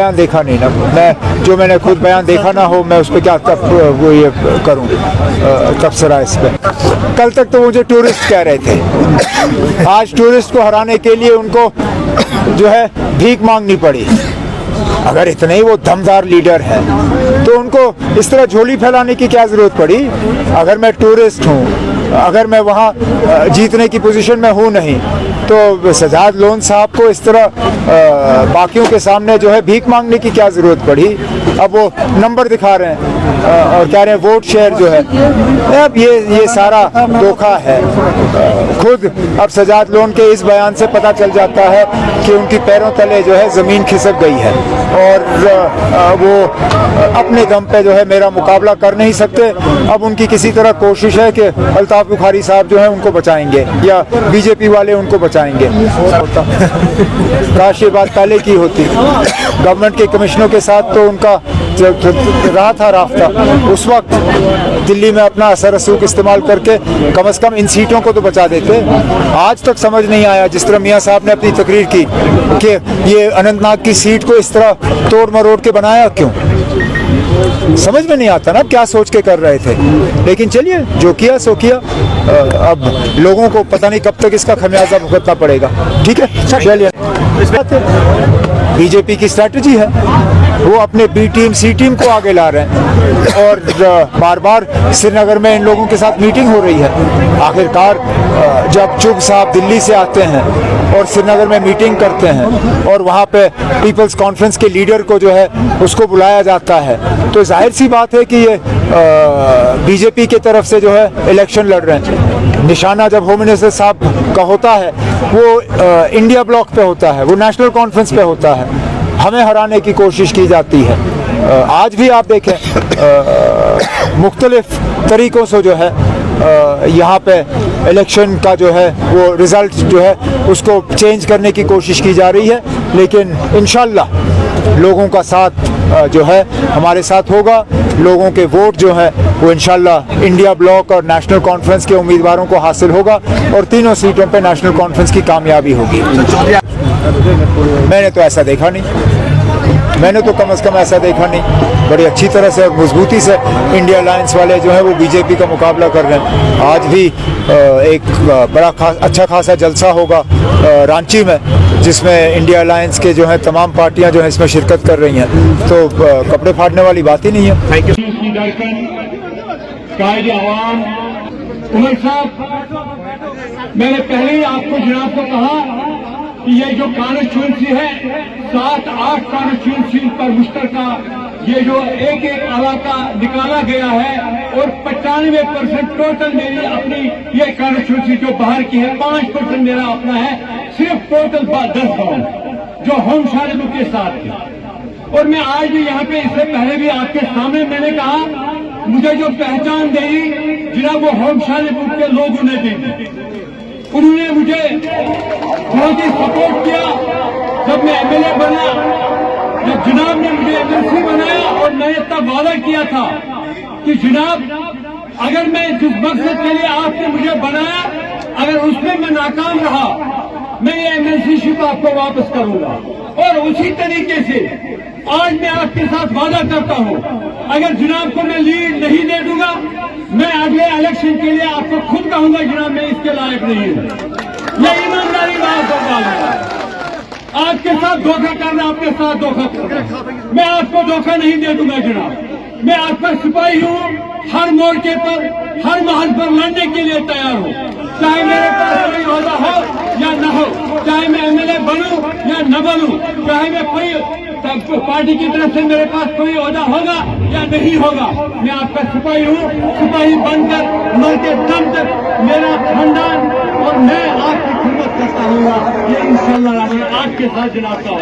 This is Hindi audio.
बयान देखा नहीं ना, मैंने खुद बयान देखा ना हो, मैं उस पर क्या तब वो ये करूँ तबसरा इस पर। कल तक तो मुझे टूरिस्ट कह रहे थे, आज टूरिस्ट को हराने के लिए उनको जो है भीख मांगनी पड़ी। अगर इतने ही वो दमदार लीडर हैं तो उनको इस तरह झोली फैलाने की क्या ज़रूरत पड़ी। अगर मैं टूरिस्ट हूँ, अगर मैं वहाँ जीतने की पोजीशन में हूँ नहीं, तो सजाद लोन साहब को इस तरह बाकियों के सामने जो है भीख मांगने की क्या ज़रूरत पड़ी। अब वो नंबर दिखा रहे हैं और कह रहे हैं वोट शेयर जो है, अब ये सारा धोखा है। खुद अब सजाद लोन के इस बयान से पता चल जाता है कि उनकी पैरों तले जो है ज़मीन खिसक गई है और वो अपने दम पे जो है मेरा मुकाबला कर नहीं सकते। अब उनकी किसी तरह कोशिश है कि अल्ताफ बुखारी साहब जो है उनको बचाएंगे या बीजेपी वाले उनको बचाएंगे। काश ये बात पहले की होती। गवर्नमेंट के कमिश्नरों के साथ तो उनका रहा था राफ्ता, उस वक्त दिल्ली में अपना असर रसूख इस्तेमाल करके कम से कम इन सीटों को तो बचा देते। आज तक समझ नहीं आया, जिस तरह मियाँ साहब ने अपनी तकरीर की कि ये अनंतनाग की सीट को इस तरह तोड़ मरोड़ के बनाया क्यों, समझ में नहीं आता ना क्या सोच के कर रहे थे। लेकिन चलिए, जो किया सो किया। अब लोगों को पता नहीं कब तक इसका खमियाजा भुगतना पड़ेगा। ठीक है, चलिए। बीजेपी की स्ट्रैटेजी है, वो अपने बी टीम सी टीम को आगे ला रहे हैं और बार बार श्रीनगर में इन लोगों के साथ मीटिंग हो रही है। आखिरकार जब चुग साहब दिल्ली से आते हैं और श्रीनगर में मीटिंग करते हैं और वहाँ पे पीपल्स कॉन्फ्रेंस के लीडर को जो है उसको बुलाया जाता है, तो जाहिर सी बात है कि ये बीजेपी की तरफ से जो है इलेक्शन लड़ रहे हैं। निशाना जब होम मिनिस्टर साहब का होता है वो इंडिया ब्लॉक पे होता है, वो नेशनल कॉन्फ्रेंस पे होता है, हमें हराने की कोशिश की जाती है। आज भी आप देखें मुख्तलिफ तरीक़ों से जो है यहाँ पे इलेक्शन का जो है वो रिज़ल्ट जो है उसको चेंज करने की कोशिश की जा रही है। लेकिन इंशाल्लाह लोगों का साथ जो है हमारे साथ होगा। लोगों के वोट जो है वो इंशाल्लाह इंडिया ब्लॉक और नेशनल कॉन्फ्रेंस के उम्मीदवारों को हासिल होगा और तीनों सीटों पे नेशनल कॉन्फ्रेंस की कामयाबी होगी। मैंने तो ऐसा देखा नहीं, मैंने तो कम से कम ऐसा देखा नहीं। बड़ी अच्छी तरह से और मजबूती से इंडिया अलायंस वाले जो हैं वो बीजेपी का मुकाबला कर रहे हैं। आज भी एक बड़ा अच्छा खासा जलसा होगा रांची में, जिसमें इंडिया अलायंस के जो हैं तमाम पार्टियां जो हैं इसमें शिरकत कर रही हैं। तो कपड़े फाड़ने वाली बात ही नहीं है। Thank you. उमर साहब, मैंने पहले ही आपको जनाब को कहा कि ये जो कॉन्स्टिट्यूंसी है 7-8 कॉन्स्टिट्यूंसी पर मुश्तरका ये जो एक इलाका निकाला गया है और 95% टोटल मेरी अपनी ये कॉन्स्टिट्यूंसी जो बाहर की है, 5% मेरा अपना है। सिर्फ टोटल 10 गाँव जो होम शादी के साथ थे। और मैं आज भी यहाँ पे इससे पहले भी आपके सामने मैंने कहा मुझे जो पहचान दी जनाब वो होम शादी के लोगों ने दी। उन्होंने मुझे बहुत ही सपोर्ट किया जब मैं एमएलए बना, जब जनाब ने मुझे एमएलसी बनाया और मैंने तब वादा किया था कि जनाब अगर मैं जिस मकसद के लिए आपने मुझे बनाया अगर उसमें मैं नाकाम रहा मैं ये एमएलसीशिप आपको वापस करूंगा। और उसी तरीके से आज मैं आपके साथ वादा करता हूं, अगर जनाब को मैं लीड नहीं दे दूंगा मैं अगले इलेक्शन के लिए आपको खुद कहूंगा जनाब मैं इसके लायक नहीं हूं। ये ईमानदारी बात होगा। आपके साथ धोखा करना, आपके साथ धोखा करना, मैं आपको धोखा नहीं दे दूंगा जनाब। मैं आपका सिपाही हूँ, हर मोर्चे पर हर महल पर लड़ने के लिए तैयार हूँ, चाहे मेरे पास कोई ओहदा हो या न हो, चाहे मैं एमएलए बनूं या न बनूं, चाहे मैं कोई पार्टी की तरफ से मेरे पास कोई ओहदा होगा या नहीं होगा, मैं आपका सिपाही हूँ। सिपाही बनकर मर के दम तक मेरा खानदान और मैं आपकी खिदमत करता हूँ। ये इंशाअल्लाह आपके साथ जनाब का